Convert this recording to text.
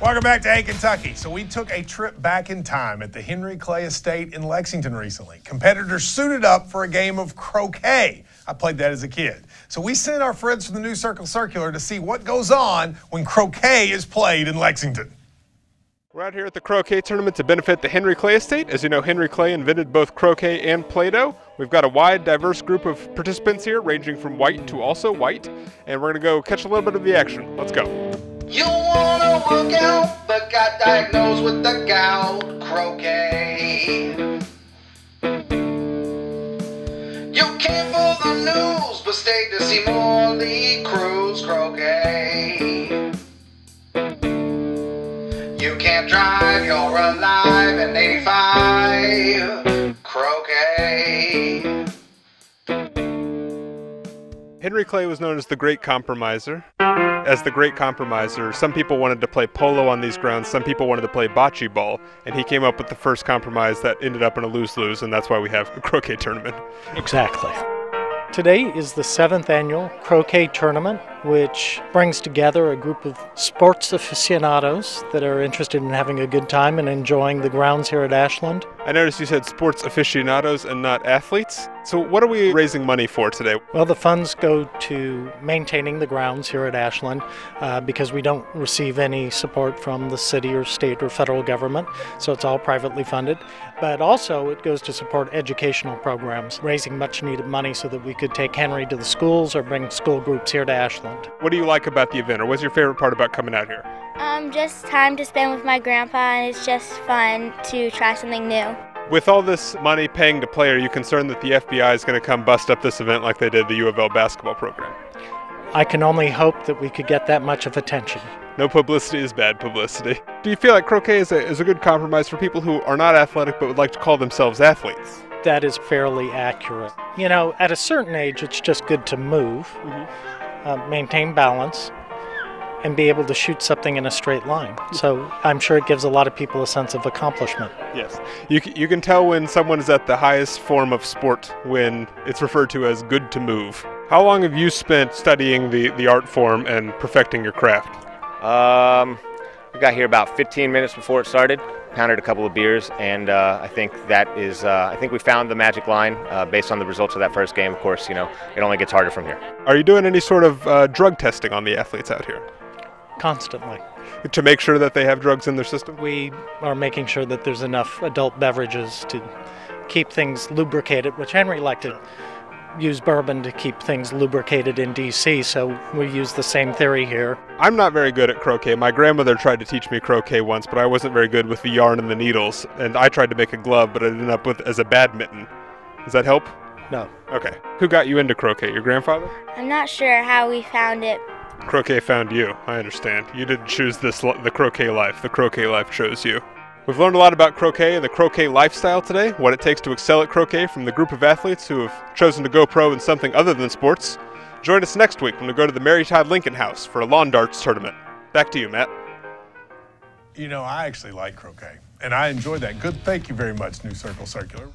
Welcome back to Hey Kentucky. So we took a trip back in time at the Henry Clay Estate in Lexington recently. Competitors suited up for a game of croquet. I played that as a kid. So we sent our friends from the New Circle Circular to see what goes on when croquet is played in Lexington. We're out here at the Croquet Tournament to benefit the Henry Clay Estate. As you know, Henry Clay invented both croquet and Play-Doh. We've got a wide, diverse group of participants here, ranging from white to also white. And we're going to go catch a little bit of the action. Let's go. You wanna work out, but got diagnosed with the gout, croquet. You came for the news, but stayed to see Morley Cruz, croquet. You can't drive, you're alive in 85, croquet. Henry Clay was known as the Great Compromiser. As the Great Compromiser, some people wanted to play polo on these grounds, some people wanted to play bocce ball, and he came up with the first compromise that ended up in a lose-lose, and that's why we have a croquet tournament. Exactly. Today is the 7th annual Croquet Tournament, which brings together a group of sports aficionados that are interested in having a good time and enjoying the grounds here at Ashland. I noticed you said sports aficionados and not athletes. So what are we raising money for today? Well, the funds go to maintaining the grounds here at Ashland because we don't receive any support from the city or state or federal government, so it's all privately funded. But also it goes to support educational programs, raising much needed money so that we could take Henry to the schools or bring school groups here to Ashland. What do you like about the event, or what's your favorite part about coming out here? Just time to spend with my grandpa, and it's just fun to try something new. With all this money paying to play, are you concerned that the FBI is going to come bust up this event like they did the U of L basketball program? I can only hope that we could get that much of attention. No publicity is bad publicity. Do you feel like croquet is a good compromise for people who are not athletic but would like to call themselves athletes? That is fairly accurate. You know, at a certain age, it's just good to move, maintain balance, and be able to shoot something in a straight line. So I'm sure it gives a lot of people a sense of accomplishment. Yes. You can tell when someone is at the highest form of sport when it's referred to as good to move. How long have you spent studying the art form and perfecting your craft? We got here about 15 minutes before it started, pounded a couple of beers, and I think we found the magic line based on the results of that first game. Of course, you know, it only gets harder from here. Are you doing any sort of drug testing on the athletes out here? Constantly. To make sure that they have drugs in their system? We are making sure that there's enough adult beverages to keep things lubricated, which Henry liked to use bourbon to keep things lubricated in D.C., so we use the same theory here. I'm not very good at croquet. My grandmother tried to teach me croquet once, but I wasn't very good with the yarn and the needles, and I tried to make a glove, but it ended up as a badminton. Does that help? No. Okay. Who got you into croquet? Your grandfather? I'm not sure how we found it. Croquet found you. I understand. You didn't choose the croquet life. The croquet life chose you. We've learned a lot about croquet and the croquet lifestyle today, what it takes to excel at croquet from the group of athletes who have chosen to go pro in something other than sports. Join us next week when we go to the Mary Todd Lincoln House for a lawn darts tournament. Back to you, Matt. You know, I actually like croquet, and I enjoyed that. Good, thank you very much, New Circle Circular.